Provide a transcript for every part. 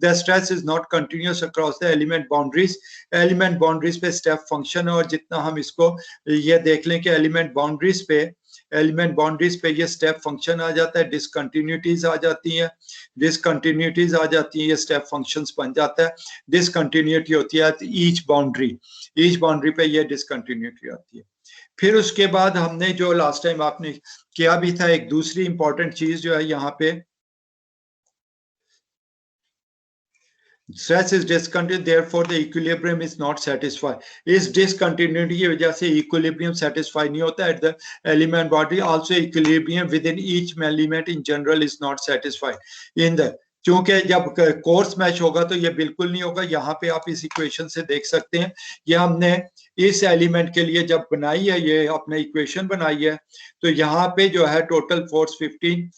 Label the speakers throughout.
Speaker 1: The stress is not continuous across the element boundaries पे step function है, और जितना हम इसको ये देख लें कि एलिमेंट बाउंड्रीज पे ये स्टेप फंक्शन आ जाता है, डिसकंटिन्यूटीज आ जाती हैं, ये स्टेप फंक्शंस बन जाता है, डिसकंटिन्यूटी होती है ईच बाउंड्री पे ये डिसकंटिन्यूटी आती है। फिर उसके बाद हमने जो लास्ट टाइम आपने किया भी था, एक दूसरी इंपॉर्टेंट चीज जो है यहाँ पे, stress is discontinuous, therefore the equilibrium is not satisfied. इस discontinuity की वजह से equilibrium satisfy नहीं होता at the element body. Also equilibrium within each element in general is not satisfied in the, क्योंकि जब कोर्स मैच होगा तो ये बिल्कुल नहीं होगा। यहाँ पे आप इस इक्वेशन से देख सकते हैं, ये हमने इस एलिमेंट के लिए जब बनाई है, ये अपने इक्वेशन बनाई है, तो यहाँ पे जो है टोटल फोर्स 15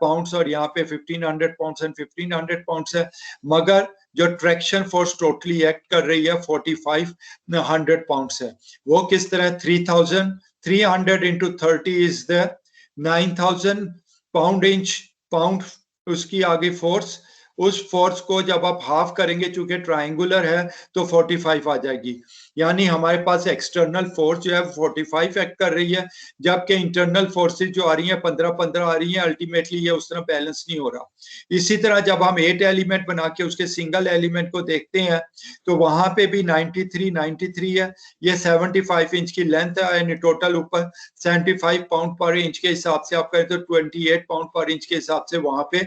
Speaker 1: पाउंड्स और यहाँ पे 1500 पाउंड्स एंड 1500 पाउंड्स है, मगर जो ट्रैक्शन फोर्स टोटली एक्ट कर रही है 4500 पाउंड्स है। वो किस तरह, 300 इंटू 30 इज द 9000 पाउंड उसकी आगे फोर्स, उस फोर्स को जब आप हाफ करेंगे, चूंकि ट्रायंगुलर है तो 45 आ जाएगी, यानी हमारे पास एक्सटर्नल फोर्स जो है 45 एक्ट कर रही है, जबकि इंटरनल फोर्सेस जो आ रही हैं 15 आ रही हैं। अल्टीमेटली ये उस तरह बैलेंस नहीं हो रहा। इसी तरह जब हम 8 एलिमेंट बना के उसके सिंगल एलिमेंट को देखते हैं तो वहां पे भी 93 है, ये 75 इंच की लेंथ है, यानी टोटल ऊपर 75 पाउंड पर इंच के हिसाब से आप करें तो 28 पाउंड पर इंच के हिसाब से वहां पे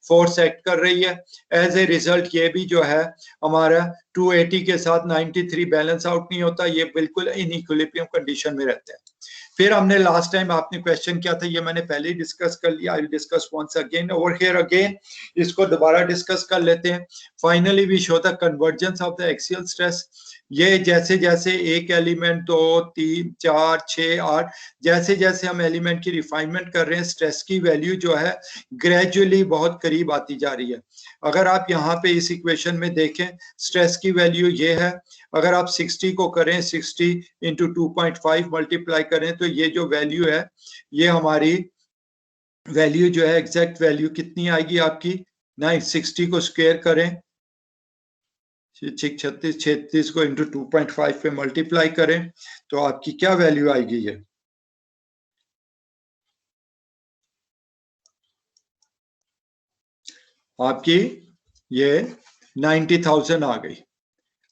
Speaker 1: फोर्स एक्ट कर रही है। एज ए रिजल्ट ये भी जो है हमारा 280 के साथ 93 बैलेंस आउट नहीं होता, ये बिल्कुल इनइक्विलिब्रियम कंडीशन में रहता है। फिर हमने लास्ट टाइम आपने क्वेश्चन किया था, ये मैंने पहले ही डिस्कस कर लिया, I will discuss once again over here again, इसको दोबारा डिस्कस कर लेते हैं। Finally we show the convergence of the axial stress. ये जैसे जैसे एक एलिमेंट 2 3 4 6 8 जैसे जैसे हम एलिमेंट की रिफाइनमेंट कर रहे हैं, स्ट्रेस की वैल्यू जो है ग्रेजुअली बहुत करीब आती जा रही है। अगर आप यहाँ पे इस इक्वेशन में देखें, स्ट्रेस की वैल्यू ये है, अगर आप 60 को करें, 60 इंटू 2.5 मल्टीप्लाई करें तो ये जो वैल्यू है, ये हमारी वैल्यू जो है एग्जैक्ट वैल्यू कितनी आएगी आपकी, 960 को स्क्वायर करें, 36 को इंटू 2.5 पे मल्टीप्लाई करें तो आपकी क्या वैल्यू आएगी, ये आपकी ये 90,000 आ गई,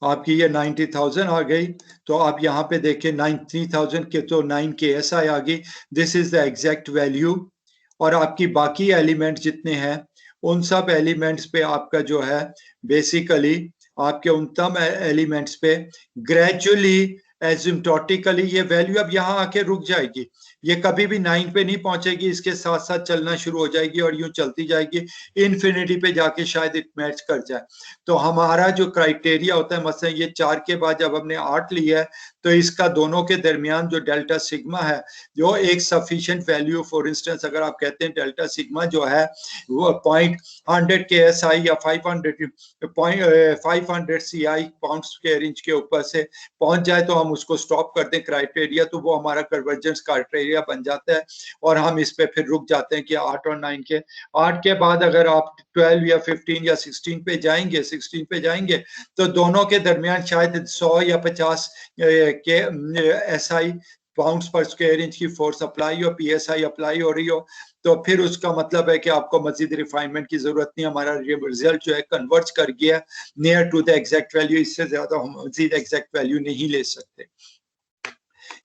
Speaker 1: आपकी ये 90,000 आ गई। तो आप यहाँ पे देखें 90,000 के तो 9 KSI आ गई, this is the exact value. और आपकी बाकी एलिमेंट जितने हैं उन सब एलिमेंट्स पे आपका जो है बेसिकली आपके उन तमाम एलिमेंट्स पे ग्रेजुअली एसिम्प्टोटिकली ये वैल्यू अब यहाँ आके रुक जाएगी, ये कभी भी 9 पे नहीं पहुंचेगी, इसके साथ साथ चलना शुरू हो जाएगी और यूं चलती जाएगी, इन्फिनिटी पे जाके शायद इट मैच कर जाए। तो हमारा जो क्राइटेरिया होता है, मसलन ये 4 के बाद जब हमने 8 लिया है तो इसका दोनों के दरमियान जो डेल्टा सिग्मा है, जो एक सफिशिएंट वैल्यू, फॉर इंस्टेंस अगर आप कहते हैं डेल्टा सिग्मा जो है वो 0.100 KSI या 500 CI पाउंड स्क्वायर इंच के ऊपर से पहुंच जाए तो हम उसको स्टॉप कर दें क्राइटेरिया, तो वो हमारा कन्वर्जेंस क्राइटेरिया बन जाता है और हम इस पे फिर रुक जाते हैं कि 8 और 9 के। 8 के बाद अगर आप 12 या 15 या 16 पे जाएंगे तो दोनों के दरमियान शायद 100 या 50 के SI पाउंड्स पर स्क्वायर इंच की फोर्स अप्लाई हो, PSI अप्लाई हो रही हो, तो फिर उसका मतलब है कि आपको मजीद रिफाइनमेंट की जरूरत नहीं, हमारा रिजल्ट जो है कन्वर्ज कर गया near to the exact value, इससे ज्यादा हम मजीद एग्जैक्ट वैल्यू नहीं ले सकते।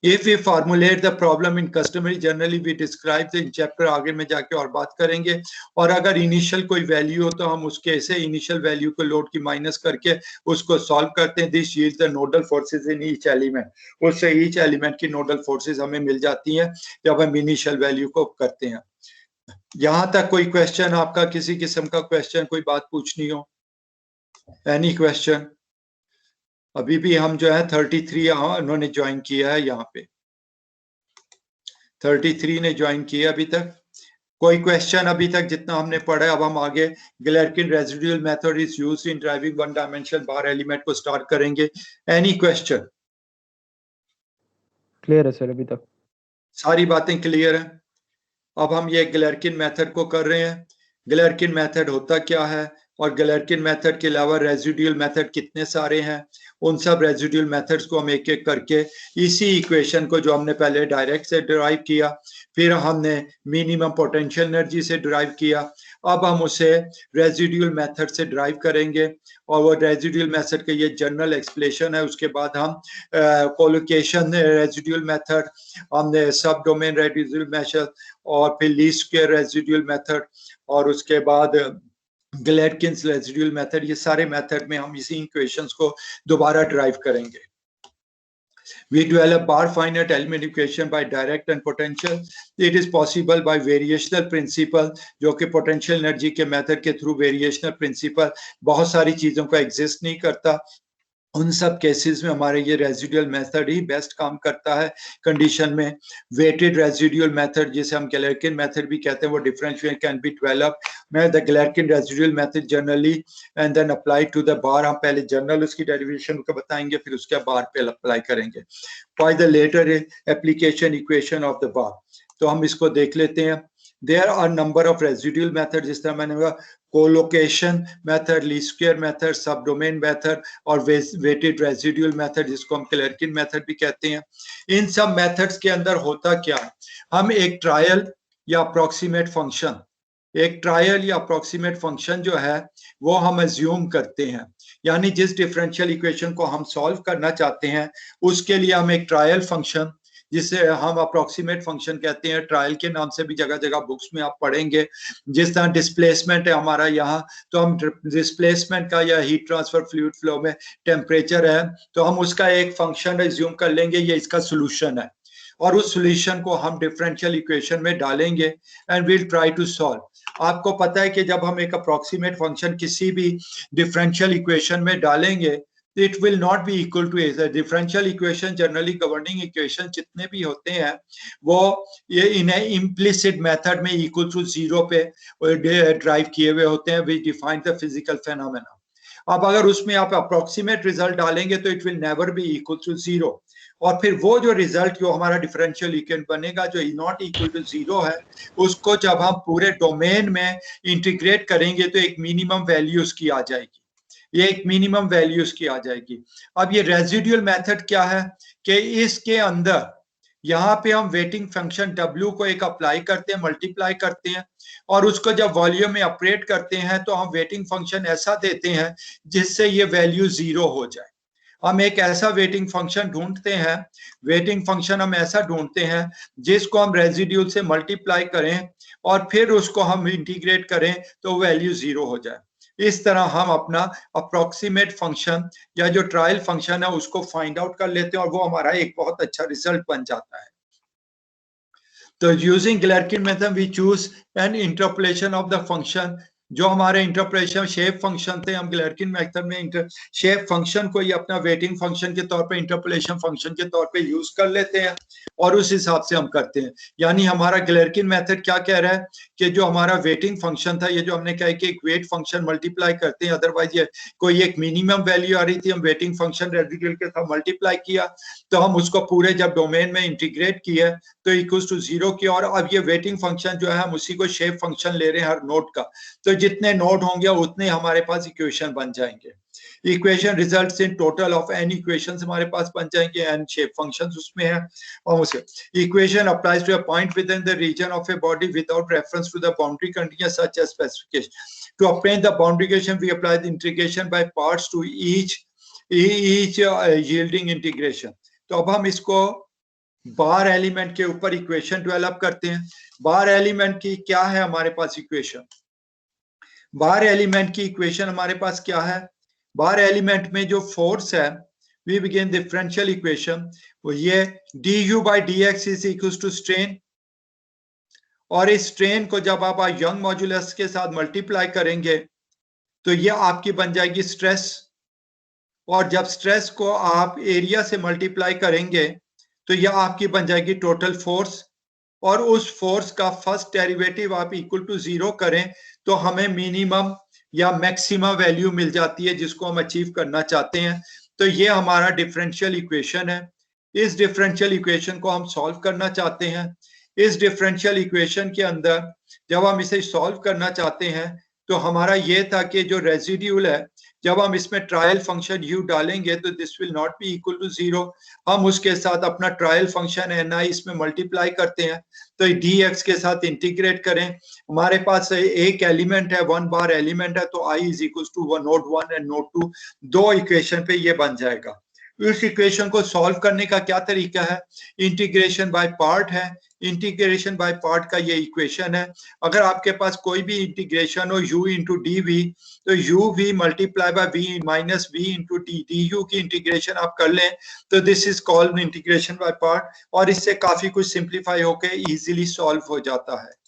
Speaker 1: If we formulate the problem in customary, generally we describe the chapter, आगे में जाके और बात करेंगे। और अगर इनिशियल कोई वैल्यू हो तो हम उसके से इनिशियल वैल्यू को लोड की माइनस करके उसको सॉल्व करते हैं। This yields the nodal forces in each element, उससे ईच एलिमेंट की नोडल फोर्सेस हमें मिल जाती हैं जब हम इनिशियल वैल्यू को करते हैं। यहाँ तक कोई क्वेश्चन आपका, किसी किस्म का क्वेश्चन, कोई बात पूछनी हो, एनी क्वेश्चन? अभी भी हम जो है 33 उन्होंने ज्वाइन किया है, यहाँ पे 33 ने ज्वाइन किया अभी तक। कोई क्वेश्चन अभी तक जितना हमने पढ़ा है? अब हम आगे Galerkin residual method is used in driving one dimensional bar element को स्टार्ट करेंगे। Any question?
Speaker 2: क्लियर है सर, अभी तक
Speaker 1: सारी बातें क्लियर है। अब हम ये गैलेर्किन मेथड को कर रहे हैं। गैलेर्किन मेथड होता क्या है और गैलेर्किन मेथड के अलावा रेजिडुअल मेथड कितने सारे हैं, उन सब रेजिडुअल मेथड्स को हम एक एक करके इसी इक्वेशन को जो हमने पहले डायरेक्ट से डिराइव किया, फिर हमने मिनिमम पोटेंशियल एनर्जी से डिराइव किया, अब हम उसे रेजिडुअल मेथड से डिराइव करेंगे और वो रेजिडुअल मेथड के ये जनरल एक्सप्लेनेशन है। उसके बाद हम कोलोकेशन रेजिडुअल मेथड, हमने सब डोमेन रेजिडुअल मेथड और फिर लीस्ट स्क्वायर रेजिडुअल मेथड और उसके बाद गैलेर्किन्स रेजिडुअल मेथड, ये सारे मेथड में हम इसी इक्वेशंस को दोबारा डिराइव करेंगे। We develop bar finite element equation by direct and potential. It is possible by variational principle, जो कि potential energy के method के through variational principle बहुत सारी चीजों को exist नहीं करता। उन सब केसेस में हमारे ये रेजिडुअल मेथड ही बेस्ट काम करता है कंडीशन में। वेटेड रेजिडुअल मेथड जिसे हम गैलेर्किन मेथड भी कहते हैं, वो डिफरेंशियल कैन बी डेवलप में the Galerkin residual method generally and then apply to the bar. हम पहले जनरल उसकी डेरिवेशन को बताएंगे, फिर उसके बार पे अप्लाई करेंगे। By the latter application equation of the bar, तो हम इसको देख लेते हैं। There are number of residual methods, जिस तरह मैंने कहा collocation method, least square method, sub domain method और वेटेड रेजिडुअल मेथड जिसको हम गैलेर्किन मेथड भी कहते हैं। इन सब मेथड्स के अंदर होता क्या है, हम एक ट्रायल या अप्रोक्सीमेट फंक्शन, एक ट्रायल या अप्रोक्सीमेट फंक्शन जो है वो हम अज्यूम करते हैं, यानी जिस डिफरेंशियल इक्वेशन को हम सॉल्व करना चाहते हैं उसके लिए हम एक ट्रायल फंक्शन, जिसे हम अप्रोक्सीमेट फंक्शन कहते हैं, ट्रायल के नाम से भी जगह जगह बुक्स में आप पढ़ेंगे। जिस तरह डिस्प्लेसमेंट है हमारा यहाँ, तो हम डिस्प्लेसमेंट का या हीट ट्रांसफर फ्लूइड फ्लो में टेम्परेचर है, तो हम उसका एक फंक्शन एज्यूम कर लेंगे, ये इसका सोल्यूशन है, और उस सोल्यूशन को हम डिफरेंशियल इक्वेशन में डालेंगे and will try to solve. आपको पता है कि जब हम एक अप्रोक्सीमेट फंक्शन किसी भी डिफरेंशियल इक्वेशन में डालेंगे, it will not be equal to a differential equation, generally governing equation जितने भी होते हैं वो ये इन्हें implicit method में equal to zero पे ड्राइव किए हुए होते हैं, which define the physical phenomena। अब अगर उसमें आप approximate result डालेंगे तो it will never be equal to zero, और फिर वो जो रिजल्ट जो हमारा डिफरेंशियल इक्वेशन बनेगा जो नॉट इक्वल टू जीरो है, उसको जब हम पूरे डोमेन में इंटीग्रेट करेंगे तो एक मिनिमम वैल्यूज की आ जाएगी, ये एक मिनिमम वैल्यूज की आ जाएगी। अब ये रेजिडुअल मेथड क्या है कि इसके अंदर यहाँ पे हम वेटिंग फंक्शन W को एक अप्लाई करते हैं, मल्टीप्लाई करते हैं, और उसको जब वॉल्यूम में ऑपरेट करते हैं तो हम वेटिंग फंक्शन ऐसा देते हैं जिससे ये वैल्यू जीरो हो जाए। हम एक ऐसा वेटिंग फंक्शन ढूंढते हैं, वेटिंग फंक्शन हम ऐसा ढूंढते हैं जिसको हम रेजिड्यूल से मल्टीप्लाई करें और फिर उसको हम इंटीग्रेट करें तो वैल्यू जीरो हो जाए। इस तरह हम अपना अप्रोक्सीमेट फंक्शन या जो ट्रायल फंक्शन है उसको फाइंड आउट कर लेते हैं और वो हमारा एक बहुत अच्छा रिजल्ट बन जाता है। तो using Galerkin method we choose an interpolation of the function. जो हमारे इंटरपोलेशन शेप फंक्शन थे, हम गैलेर्किन मेथड में शेप फंक्शन को ही अपना वेटिंग फंक्शन के तौर पे, इंटरपोलेशन फंक्शन के तौर पे यूज कर लेते हैं और उस हिसाब से हम करते हैं। यानी हमारा गैलेर्किन मेथड क्या कह रहा है कि जो हमारा वेटिंग फंक्शन था, ये जो हमने कहा कि एक वेट फंक्शन मल्टीप्लाई करते हैं, अदरवाइज ये कोई एक मिनिमम वैल्यू आ रही थी, हम वेटिंग फंक्शन रेजिड्यूल के साथ मल्टीप्लाई किया तो हम उसको पूरे जब डोमेन में इंटीग्रेट किया तो इक्वल्स टू जीरो किया, और अब ये वेटिंग फंक्शन जो है हम उसी को शेप फंक्शन ले रहे हैं हर नोड का, तो जितने नोड होंगे उतने हमारे पास इक्वेशन बन जाएंगे। Equation results in total of n equations हमारे पास बन जाएंगे, एन शेप फंक्शंस उसमें है, और उसे equation applies to a point within the region of a body without reference to the boundary condition such as specification. To obtain the boundary condition we apply the integration by parts to each yielding integration. तो अब हम इसको बार element के ऊपर equation develop करते हैं। बार element की क्या है हमारे पास इक्वेशन? बार एलिमेंट की इक्वेशन हमारे पास क्या है? बार एलिमेंट में जो फोर्स है, वी बिगिन डिफरेंशियल इक्वेशन, वो ये du by dx is equal to strain, और इस स्ट्रेन को जब आप यंग मॉड्यूलस के साथ मल्टीप्लाई करेंगे तो ये आपकी बन जाएगी स्ट्रेस, और जब स्ट्रेस को आप एरिया से मल्टीप्लाई करेंगे तो यह आपकी बन जाएगी टोटल फोर्स, और उस फोर्स का फर्स्ट डेरिवेटिव आप इक्वल टू जीरो करें तो हमें मिनिमम या मैक्सिमम वैल्यू मिल जाती है जिसको हम अचीव करना चाहते हैं। तो ये हमारा डिफरेंशियल इक्वेशन है। इस डिफरेंशियल इक्वेशन को हम सॉल्व करना चाहते हैं। इस डिफरेंशियल इक्वेशन के अंदर जब हम इसे सॉल्व करना चाहते हैं तो हमारा ये था कि जो रेजिड्यूल है जब हम इसमें ट्रायल फंक्शन u डालेंगे तो this will not be equal to 0। हम उसके साथ अपना ट्रायल फंक्शन ni इसमें मल्टीप्लाई करते हैं, तो dx के साथ इंटीग्रेट करें। हमारे पास एक एलिमेंट है, 1 बार एलिमेंट है, तो i is equal to node 1 and node 2, दो इक्वेशन पे ये बन जाएगा। इस इक्वेशन को सॉल्व करने का क्या तरीका है? इंटीग्रेशन बाय पार्ट है। इंटीग्रेशन बाय पार्ट का ये इक्वेशन है। अगर आपके पास कोई भी इंटीग्रेशन हो u इंटू डी वी, तो u v multiply by v minus v into D, D you की इंटीग्रेशन आप कर लें तो this is called integration by part, और इससे काफी कुछ सिंप्लीफाई होकर इजीली सॉल्व हो जाता है।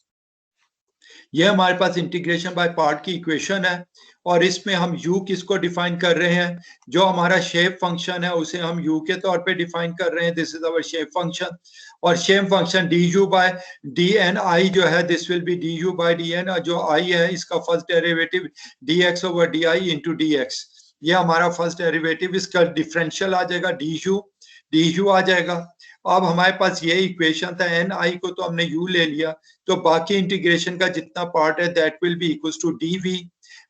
Speaker 1: ये हमारे पास इंटीग्रेशन बाय पार्ट की इक्वेशन है, और इसमें हम u किसको डिफाइन कर रहे हैं? जो हमारा शेप फंक्शन है उसे हम u के तौर पे डिफाइन कर रहे हैं। This is our shape function, और shape function du by dni जो है this will be du by dn, जो i है इसका first derivative dx over di into dx। ये हमारा फर्स्ट डेरिवेटिव, इसका डिफरेंशियल आ जाएगा du आ जाएगा। अब हमारे पास ये इक्वेशन था, ni को तो हमने u ले लिया, तो बाकी इंटीग्रेशन का जितना पार्ट है that will be equals to dv।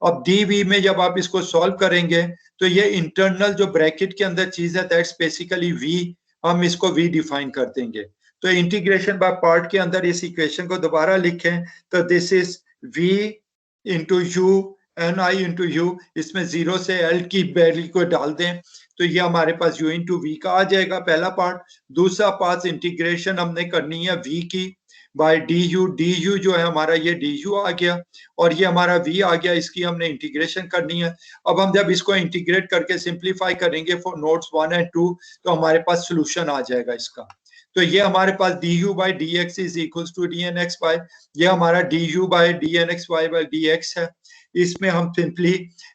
Speaker 1: अब dv में जब आप इसको सॉल्व करेंगे तो ये इंटरनल जो ब्रैकेट के अंदर चीज है दैट्स बेसिकली v, हम इसको v डिफाइन कर देंगे। तो इंटीग्रेशन बाय पार्ट के अंदर इस इक्वेशन को दोबारा लिखें तो this is v into u n i into u, इसमें 0 से l की वैल्यू को डाल दें तो ये हमारे पास u इंटू वी का आ जाएगा पहला पार्ट। दूसरा पार्ट इंटीग्रेशन हमने करनी है v की बाय du जो है हमारा ये du आ गया, और ये हमारा v आ गया, इसकी हमने इंटीग्रेशन करनी है। अब हम जब इसको इंटीग्रेट करके सिंप्लीफाई करेंगे फॉर नोड्स 1 एंड 2 तो हमारे पास सोल्यूशन आ जाएगा इसका। तो ये हमारे पास du by dx is equals to dnx by, ये हमारा du by dnx by dx है। इसमें हम सिंपली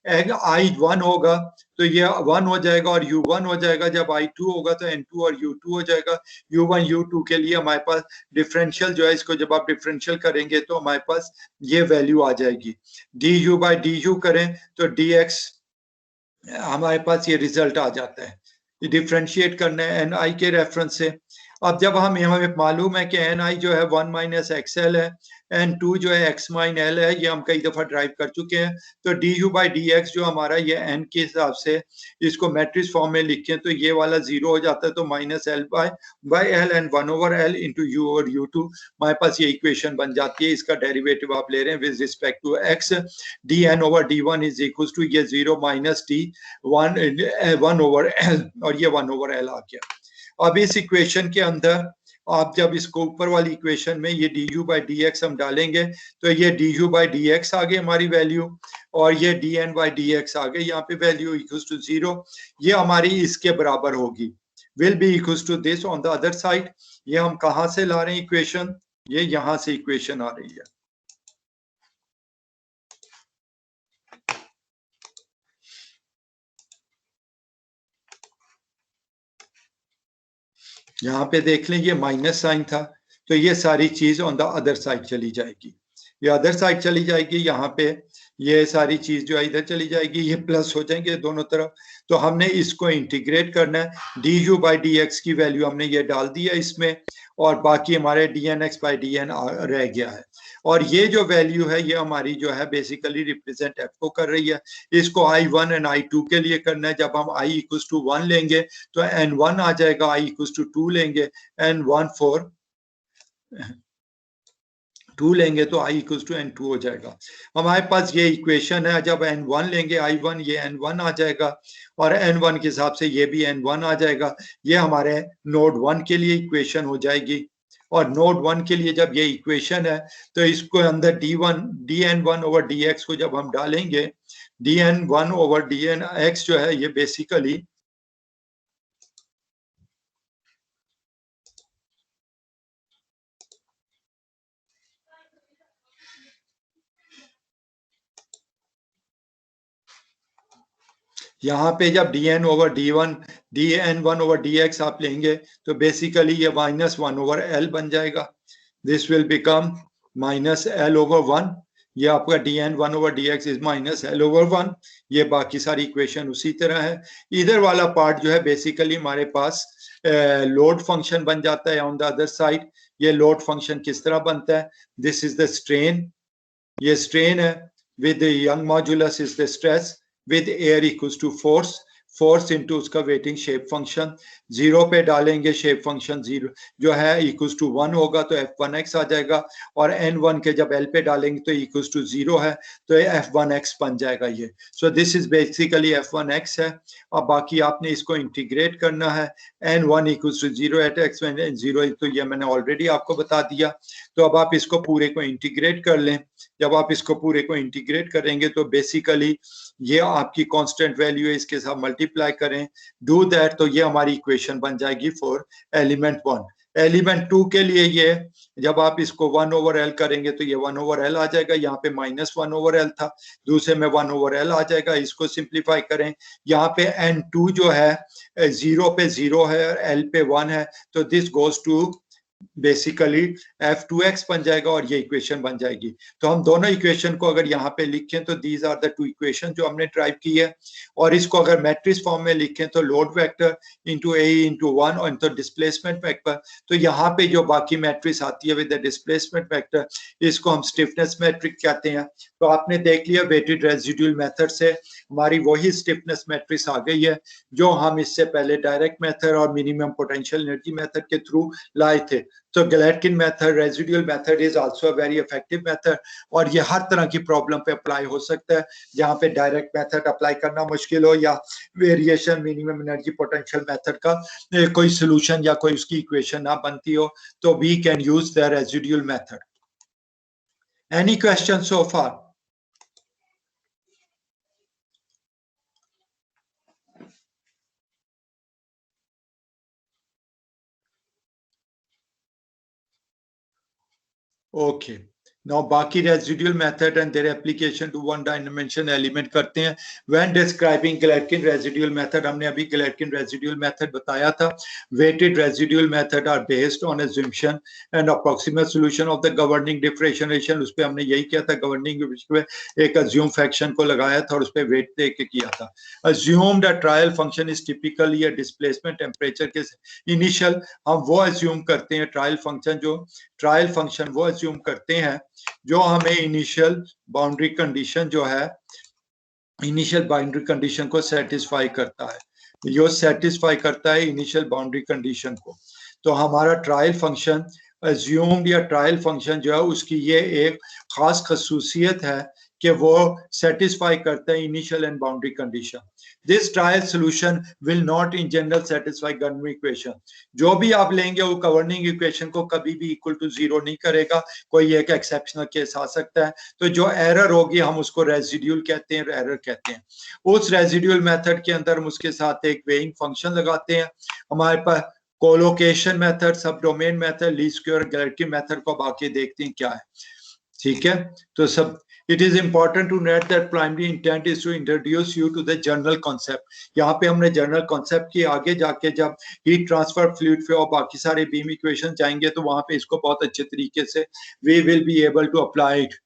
Speaker 1: i 1 होगा तो ये 1 हो जाएगा और u 1 हो जाएगा, जब i 2 होगा तो n 2 और u 2 हो जाएगा। u 1 u 2 के लिए हमारे पास डिफरेंशियल जो है, इसको जब आप डिफरेंशियल करेंगे तो हमारे पास ये वैल्यू आ जाएगी। du बाई du करें तो dx हमारे पास ये रिजल्ट आ जाता है। डिफरेंशिएट करना है ni के रेफरेंस से। अब जब हमें मालूम है कि ni जो है 1 माइनस एक्सएल है, n2 जो है x माइन l है, ये हम कई दफा ड्राइव कर चुके हैं। तो du बाई dx जो हमारा ये n के हिसाब से इसको मैट्रिक्स फॉर्म में लिखें तो ये वाला 0 हो जाता है, तो minus l by l and 1 over l into you और u2, हमारे पास ये इक्वेशन बन जाती है। इसका डेरिवेटिव आप ले रहे हैं with respect to x, dn over d1 is equal to ये 0 माइनस d 1 ओवर l, और ये 1 ओवर l आ गया। अब इस इक्वेशन के अंदर आप जब इसको ऊपर वाली इक्वेशन में ये du बाई dx हम डालेंगे तो ये du बाई dx आ गई हमारी वैल्यू, और ये dn बाई dx आ गई यहाँ पे वैल्यू इक्वल्स टू 0। ये हमारी इसके बराबर होगी, will be equals to this on the other side. ये हम कहाँ से ला रहे हैं इक्वेशन? ये यहाँ से इक्वेशन आ रही है। यहाँ पे देख लें ये माइनस साइन था, तो ये सारी चीज ऑन द अदर साइड चली जाएगी, ये अदर साइड चली जाएगी। यहाँ पे ये सारी चीज जो है इधर चली जाएगी, ये प्लस हो जाएंगे दोनों तरफ। तो हमने इसको इंटीग्रेट करना है, du बाई dx की वैल्यू हमने ये डाल दी है इसमें, और बाकी हमारे dnx बाई dn रह गया है। और ये जो वैल्यू है ये हमारी जो है बेसिकली रिप्रेजेंट f को कर रही है। इसको i1 एंड i2 के लिए करना है। जब हम i इक्वल्स टू 1 लेंगे तो n1 आ जाएगा, i इक्वल्स टू 2 लेंगे n1 4 2 लेंगे तो i इक्वल्स टू n2 हो जाएगा। हमारे पास ये इक्वेशन है, जब n1 लेंगे i1 ये n1 आ जाएगा, और n1 के हिसाब से ये भी n1 आ जाएगा। ये हमारे नोड 1 के लिए इक्वेशन हो जाएगी, और नोड 1 के लिए जब ये इक्वेशन है तो इसको अंदर dn1 ओवर dx को जब हम डालेंगे, dn1 ओवर dnx जो है ये बेसिकली यहाँ पे जब dn over dn1 over dx आप लेंगे तो बेसिकली ये माइनस 1 ओवर l बन जाएगा। This will become minus l over 1। ये आपका dn1 over dx is minus l over 1। ये बाकी सारी इक्वेशन उसी तरह है। इधर वाला पार्ट जो है बेसिकली हमारे पास लोड फंक्शन बन जाता है ऑन द अदर साइड। ये लोड फंक्शन किस तरह बनता है? दिस इज द स्ट्रेन, ये स्ट्रेन है, with the young modulus is the stress, with air equals to force, force into उसका वेटिंग शेप फंक्शन, जीरो पे डालेंगे शेप फंक्शन जीरो जो है इक्वल्स टू 1 होगा तो f1x आ जाएगा, और n1 के जब l पे डालेंगे तो इक्वल्स टू 0 है तो f1x बन जाएगा ये. So this is basically f1x है. अब बाकी आपने इसको इंटीग्रेट करना है, n1 equals to 0 eight x में 0 तो ये मैंने ऑलरेडी आपको बता दिया. तो अब आप इसको पूरे को इंटीग्रेट कर लें. जब आप इसको पूरे को इंटीग्रेट करेंगे तो बेसिकली ये आपकी कांस्टेंट वैल्यू है, इसके साथ मल्टीप्लाई करें, डू दैट, तो ये हमारी इक्वेशन बन जाएगी फॉर एलिमेंट 1. एलिमेंट 2 के लिए ये जब आप इसको 1 ओवर एल करेंगे तो ये 1 ओवर एल आ जाएगा, यहाँ पे -1 ओवर एल था, दूसरे में 1 ओवर एल आ जाएगा. इसको सिंप्लीफाई करें, यहाँ पे n2 जो है 0 पे 0 है और l पे 1 है, तो this goes to basically f2x बन जाएगा और ये इक्वेशन बन जाएगी. तो हम दोनों इक्वेशन को अगर यहाँ पे लिखें तो these are the two equation जो हमने ड्राइव की है, और इसको अगर मैट्रिक्स फॉर्म में लिखें तो load vector into a into 1 और इंटू डिस्प्लेसमेंट वेक्टर. तो यहाँ पे जो बाकी मैट्रिक्स आती है विद द डिस्प्लेसमेंट वेक्टर, इसको हम स्टिफनेस मैट्रिक कहते हैं. तो आपने देख लिया वेटेड रेजिड्यूल मेथड से हमारी वही स्टिफनेस मैट्रिक्स आ गई है जो हम इससे पहले डायरेक्ट मेथड और मिनिमम पोटेंशियल एनर्जी मेथड के थ्रू लाए थे. तो Galerkin method, residual method is also a very effective method, और ये हर तरह की प्रॉब्लम पे अप्लाई हो सकता है जहाँ पे डायरेक्ट मेथड अप्लाई करना मुश्किल हो या variation minimum energy potential method का कोई सोल्यूशन या कोई उसकी इक्वेशन ना बनती हो, तो we can use the residual method. Any question so far? Okay. Now बाकी residual method and their application to one dimension element करते हैं. When describing Galerkin residual method, हमने अभी गैलेटकिन रेजिडुअल मेथड बताया था. Weighted residual method are based on assumption and approximate solution of the governing differentiation. उस पे हमने यही किया था, गवर्निंग पे एक अज्यूम फंक्शन को लगाया था और उस पे वेट दे के किया था. Assumed a trial function is typically a displacement temperature के इनिशियल, हम वो अज्यूम करते हैं ट्रायल फंक्शन वो अज्यूम करते हैं जो हमें इनिशियल बाउंड्री कंडीशन जो है, इनिशियल बाउंड्री कंडीशन को सेटिस्फाई करता है. यो सेटिस्फाई करता है इनिशियल बाउंड्री कंडीशन को. तो हमारा ट्रायल फंक्शन अज्यूम्ड या ट्रायल फंक्शन जो है उसकी ये एक खास खसूसियत है कि वो सेटिस्फाई करता है initial and boundary condition. This trial solution will not in general satisfy governing equation. जो भी आप लेंगे वो गवर्निंग इक्वेशन को कभी भी इक्वल टू 0 नहीं करेगा, कोई एक एक्सेप्शनल केस आ सकता है. तो जो एरर होगी हम उसको रेजिड्यूल कहते हैं, एरर कहते हैं. उस रेजिड्यूल मेथड के अंदर हम उसके साथ एक वेइंग फंक्शन लगाते हैं. हमारे पास collocation method, sub domain method, least square, Galerkin method को बाकी देखते हैं क्या है. ठीक है, तो सब it is important to note that primary intent is to introduce you to the general concept. यहाँ पे हमने जनरल कॉन्सेप्ट की, आगे जाके जब हीट ट्रांसफर फ्लूइड पे और बाकी सारे बीम इक्वेशन जाएंगे तो वहां पे इसको बहुत अच्छे तरीके से we will be able to apply it.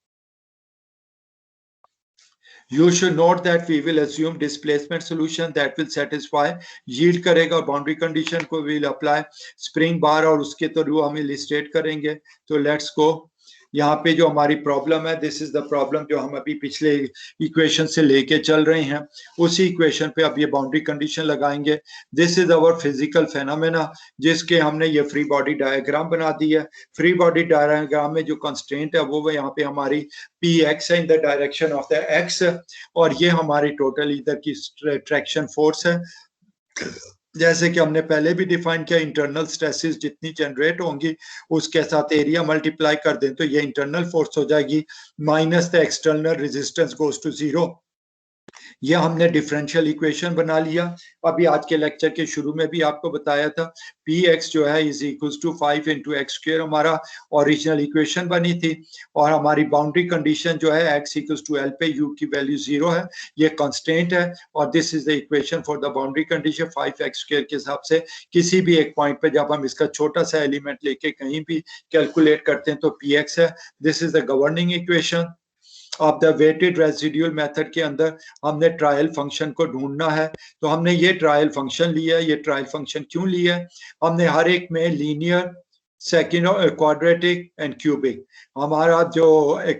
Speaker 1: You should note that we will assume displacement solution that will satisfy yield करेगा और बाउंड्री कंडीशन को will apply स्प्रिंग बार और उसके थ्रू हम इलिस्ट्रेट करेंगे. तो लेट्स गो. यहाँ पे जो हमारी प्रॉब्लम है, दिस इज द प्रॉब्लम जो हम अभी पिछले इक्वेशन से लेके चल रहे हैं, उसी इक्वेशन पे अब ये बाउंड्री कंडीशन लगाएंगे. This is our physical phenomena जिसके हमने ये फ्री बॉडी डायग्राम बना दी है. फ्री बॉडी डायग्राम में जो कंस्ट्रेंट है वो यहाँ पे हमारी px है in the direction of the x, और ये हमारी टोटल इधर की ट्रैक्शन फोर्स है. जैसे कि हमने पहले भी डिफाइन किया, इंटरनल स्ट्रेसेस जितनी जनरेट होंगी उसके साथ एरिया मल्टीप्लाई कर दें तो ये इंटरनल फोर्स हो जाएगी minus the external resistance goes to 0. ये हमने डिफरेंशियल इक्वेशन बना लिया. अभी आज के लेक्चर के शुरू में भी आपको बताया था px जो है is equals to 5 into x square हमारा ओरिजिनल इक्वेशन बनी थी, और हमारी बाउंड्री कंडीशन जो है x इक्वल्स टू l पे u की वैल्यू 0 है, ये कांस्टेंट है, और this is the equation for the boundary condition 5x square के हिसाब से किसी भी एक पॉइंट पे जब हम इसका छोटा सा एलिमेंट लेके कहीं भी कैलकुलेट करते हैं तो px है. This is the governing equation of the weighted residual method के अंदर हमने ट्रायल फंक्शन को ढूंढना है. तो हमने ये ट्रायल फंक्शन लिया है. ये ट्रायल फंक्शन क्यों लिया है? हमने हर एक में linear second quadratic and cubic. हमारा जो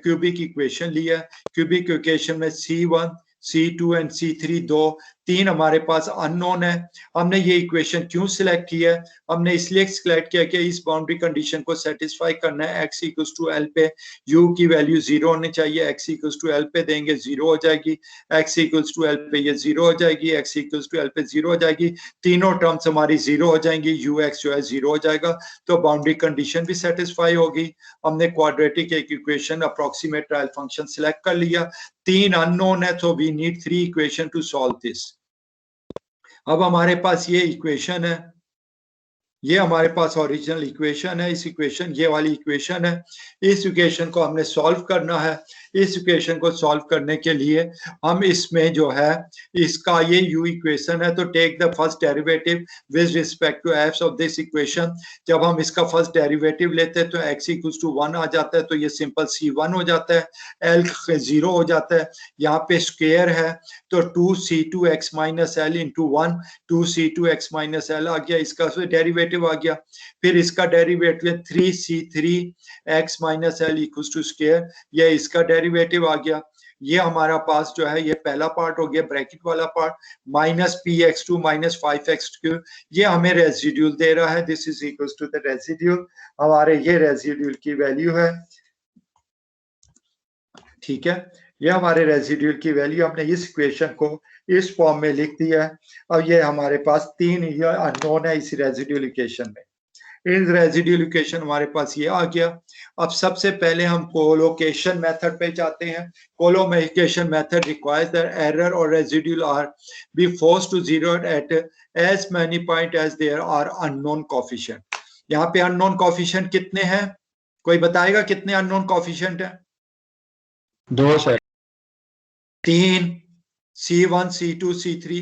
Speaker 1: क्यूबिक इक्वेशन लिया है, क्यूबिक इक्वेशन में C1 C2 एंड C3 तीन हमारे पास अननोन है। हमने ये इक्वेशन क्यों सिलेक्ट किया है? हमने इसलिए सिलेक्ट किया कि इस बाउंड्री कंडीशन को सेटिस्फाई करना है। x इक्वल्स टू l पे u की वैल्यू 0 होनी चाहिए। x इक्वल्स टू l पे देंगे 0 हो जाएगी, x इक्वल्स टू l पे ये 0 हो जाएगी, x इक्वल्स टू l पे 0 हो जाएगी। तीनों टर्म्स हमारी 0 हो जाएंगी, ux जो है 0 हो जाएगा, तो बाउंड्री कंडीशन भी सेटिस्फाई होगी। हमने क्वाड्रेटिक एक equation approximate trial function select कर लिया। तीन अननोन है, तो we need 3 equation to solve this. अब हमारे पास ये इक्वेशन है, ये हमारे पास ओरिजिनल इक्वेशन है। इस इक्वेशन, ये वाली इक्वेशन है, इस इक्वेशन को हमने सॉल्व करना है। इस इक्वेशन को सॉल्व करने के लिए हम इसमें जो है, इसका ये u इक्वेशन है, तो take the first derivative with respect to f of this equation. जब हम इसका फर्स्ट डेरिवेटिव लेते हैं तो x इक्वल्स टू 1 आ जाता है, तो ये सिंपल c1 हो जाता है, l 0 हो जाता है। यहाँ पे स्क्वायर है, तो 2c2x minus l into 1, 2c2x minus l आ गया, इसका डेरिवेटिव आ गया। फिर इसका derivative 3c3x minus l equals to square, ये इसका डेरिवेटिव आ गया। ये हमारा पास जो है, ये पहला पार्ट हो गया, ब्रैकेट वाला part, minus px2 minus 5x3, ये हमें रेसिड्यूल दे रहा है। This is equals to the residual, हमारे ये रेसिड्यूल की वैल्यू है, ठीक है। ये हमारे रेसिड्यूल की वैल्यू, हमने इस इक्वेशन को इस फॉर्म में लिख दिया है। अब ये हमारे पास तीन ये अननोन है इस रेसिड्यूल इक्वेशन में। इस रेसिड्यूल इक्वेशन हमारे पास ये आ गया। अब सबसे पहले हम कोलोकेशन मेथड पे जाते हैं। Collocation method requires that error और residual are be forced to zero at as many point as there are unknown coefficient. यहाँ पे अननोन कोएफिशिएंट कितने हैं? कोई बताएगा कितने अननोन कोएफिशिएंट हैं?
Speaker 2: 2 sir.
Speaker 1: 3, C1 C2 C3।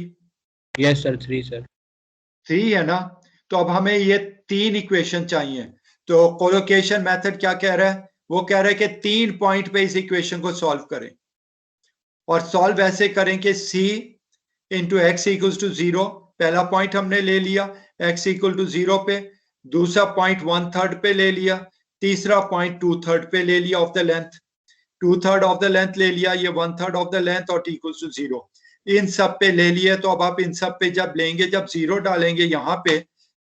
Speaker 2: Yes sir, 3 sir.
Speaker 1: 3 है ना? तो अब हमें ये तीन इक्वेशन चाहिए। तो कोलोकेशन मेथड क्या कह रहा है? वो कह रहा है कि 3 पॉइंट पे इस इक्वेशन को सॉल्व करें, और सॉल्व ऐसे करें कि c into x equal to 0, पहला पॉइंट हमने ले लिया x इक्वल टू 0 पे, दूसरा पॉइंट 1/3 पे ले लिया, तीसरा पॉइंट 2/3 पे ले लिया of the length, 2/3 of the length ले लिया, ये 1/3 ऑफ द लेंथ, और t इक्वल टू 0 इन सब पे ले लिया। तो अब आप इन सब पे जब लेंगे, जब 0 डालेंगे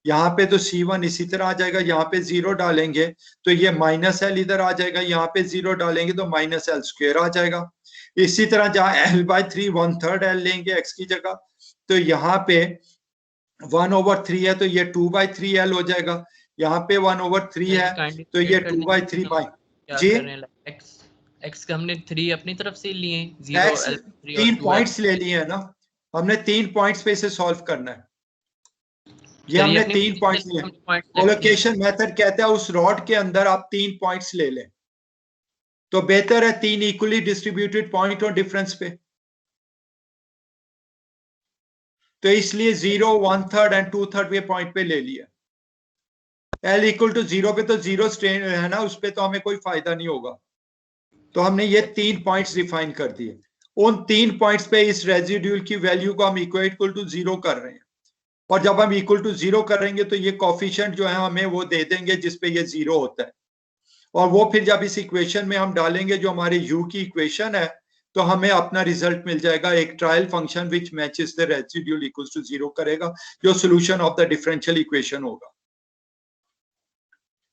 Speaker 1: यहाँ पे तो C1 इसी तरह आ जाएगा, यहाँ पे 0 डालेंगे तो ये माइनस l इधर आ जाएगा, यहाँ पे 0 डालेंगे तो माइनस l स्क्वायर आ जाएगा। इसी तरह जहाँ l/3 1/3 l लेंगे x की जगह, तो यहाँ पे 1/3 है, तो ये 2/3 l हो जाएगा। यहाँ पे 1/3 है, तो ये 2/3 जी
Speaker 3: x का हमने 3 अपनी तरफ से लिए,
Speaker 1: 0 3 पॉइंट्स ले लिए हैं ना, हमने 3 पॉइंट्स पे इसे सॉल्व करना है। ये हमने 3 पॉइंट्स लिए। कोलोकेशन मेथड कहता है उस रॉड के अंदर आप 3 पॉइंट्स ले लें, तो बेहतर है 3 इक्वली डिस्ट्रीब्यूटेड पॉइंट और डिफरेंस पे। तो इसलिए 0, 1/3 एंड 2/3 के पॉइंट पे ले लिया। l इक्वल टू 0 पे तो 0 स्ट्रेन है ना, उस पे तो हमें कोई फायदा नहीं होगा, तो हमने ये 3 पॉइंट्स डिफाइन कर दिए। उन 3 पॉइंट्स पे इस रेसिड्यूल की वैल्यू को हम इक्वल टू 0 कर रहे हैं, और जब हम इक्वल टू 0 करेंगे तो ये कोफिशिएंट जो है हमें वो दे देंगे जिसपे ये 0 होता है, और वो फिर जब इस इक्वेशन में हम डालेंगे जो हमारे u की इक्वेशन है, तो हमें अपना रिजल्ट मिल जाएगा, एक trial function which matches the residual equals to 0 करेगा, जो solution of the differential equation होगा।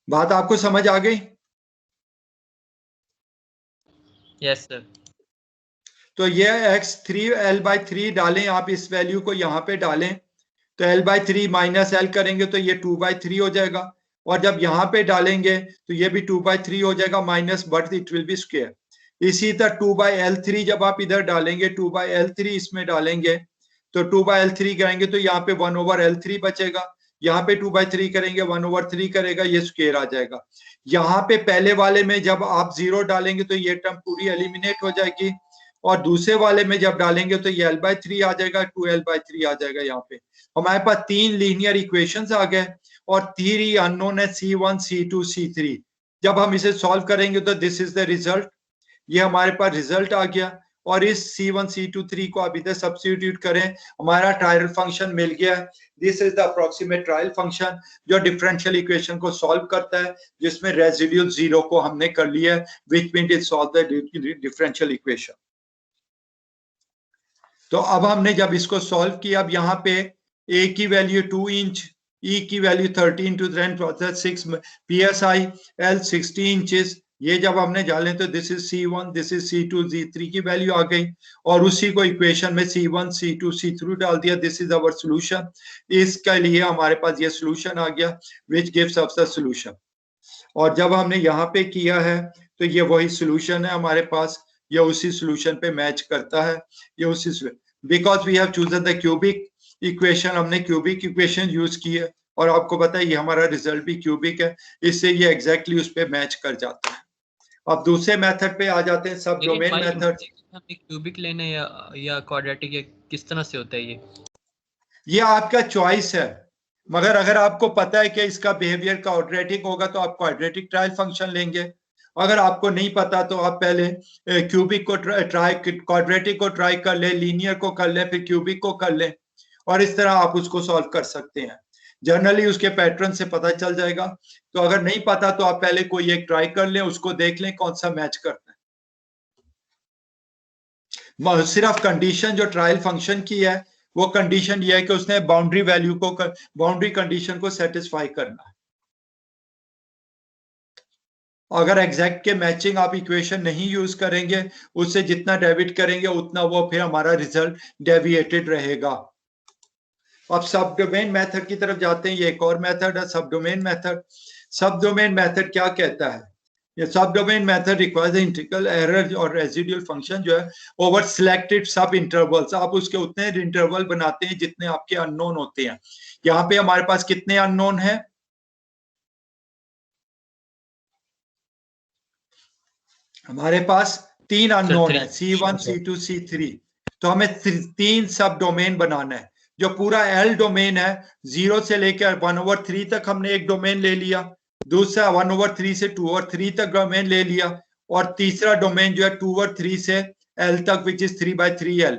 Speaker 1: बात आपको समझ आ गई?
Speaker 3: Yes sir.
Speaker 1: तो ये x3 l/3 डालें आप, इस वैल्यू को यहाँ पे डालें, तो l/3 माइनस l करेंगे तो ये 2/3 हो जाएगा, और जब यहाँ पे डालेंगे तो ये भी 2/3 हो जाएगा minus, but it will be square. इसी तरह 2/l3 जब आप इधर डालेंगे, 2/l3 इसमें डालेंगे, तो 2/l3 करेंगे तो यहाँ पे 1/l3 बचेगा, यहाँ पे 2/3 करेंगे 1/3 करेगा, ये स्क्वायर आ जाएगा। यहाँ पे पहले वाले में जब आप 0 डालेंगे तो ये टर्म पूरी एलिमिनेट हो जाएगी, और दूसरे वाले में जब डालेंगे तो ये l/3 आ जाएगा, 2l/3 आ जाएगा। यहाँ पे हमारे पास 3 लीनियर इक्वेशंस आ गए, और 3 अननोन है, C1 C2 C3। जब हम इसे सॉल्व करेंगे तो दिस इज द रिजल्ट, ये हमारे पास रिजल्ट आ गया। और इस C1 C2 3 को आप इधर सब्स्टिट्यूट करें, हमारा ट्रायल फंक्शन मिल गया। This is the approximate trial function जो डिफरेंशियल इक्वेशन को सॉल्व करता है, जिसमें रेसिड्यूल 0 को हमने कर लिया है, which means it solve the differential equation. तो अब हमने जब इसको सॉल्व किया, अब यहाँ पे a की वैल्यू 2 इंच, e की value 13 to the 6 psi, l 60 inches, ये जब हमने डाले तो this is C1, this is C2, C3 की वैल्यू आ गई और उसी को इक्वेशन में C1 C2 C3 डाल दिया। This is our solution. इसके लिए हमारे पास ये सॉल्यूशन आ गया which gives us the solution. और जब हमने यहाँ पे किया है तो ये वही सॉल्यूशन है हमारे पास, ये उसी सॉल्यूशन पे मैच करता है, ये उसी, because we have chosen the cubic equation, हमने क्यूबिक इक्वेशन यूज की है और आपको पता है ये हमारा रिजल्ट भी क्यूबिक है, इससे ये एग्जैक्टली उस पे मैच कर जाता है। अब दूसरे मेथड पे आ जाते हैं, सब डोमेन मेथड।
Speaker 3: हमें क्यूबिक लेना है या क्वाड्रेटिक, या किस तरह से होता है
Speaker 1: ये आपका चॉइस है, मगर अगर आपको पता है कि इसका बिहेवियर क्वाड्रेटिक होगा तो आप क्वाड्रेटिक ट्रायल फंक्शन लेंगे। अगर आपको नहीं पता तो आप पहले क्यूबिक को ट्राई, क्वाड्रेटिक को ट्राई कर ले, लीनियर को कर ले, फिर क्यूबिक को कर ले और इस तरह आप उसको सॉल्व कर सकते हैं। जनरली उसके पैटर्न से पता चल जाएगा। तो अगर नहीं पता तो आप पहले कोई एक ट्राई कर लें, उसको देख लें कौन सा मैच करता है। सिर्फ कंडीशन जो ट्रायल फंक्शन की है वो कंडीशन ये है कि उसने बाउंड्री वैल्यू को, बाउंड्री कंडीशन को सेटिस्फाई करना है। अगर एग्जैक्ट के मैचिंग आप इक्वेशन नहीं यूज करेंगे, उससे जितना डेविएट करेंगे उतना वो फिर हमारा रिजल्ट डेविएटेड रहेगा। अब सब डोमेन मेथड की तरफ जाते हैं, ये एक और मेथड है सब domain method. Sub domain method क्या कहता है? ये सब domain method requires integral error और रेसिडुअल फंक्शन जो है ओवर सिलेक्टेड सब इंटरवल्स। आप उसके उतने इंटरवल बनाते हैं जितने आपके अननोन होते हैं। यहाँ पे हमारे पास कितने अननोन हैं? हमारे पास 3 अननोन है, C1 C2 C3। तो हमें 3 सब डोमेन बनाना है। जो पूरा L डोमेन है 0 से लेकर 1/3 तक हमने एक डोमेन ले लिया, दूसरा 1/3 से 2/3 तक डोमेन ले लिया और तीसरा डोमेन जो है 2/3 से L तक विच इज 3/3L।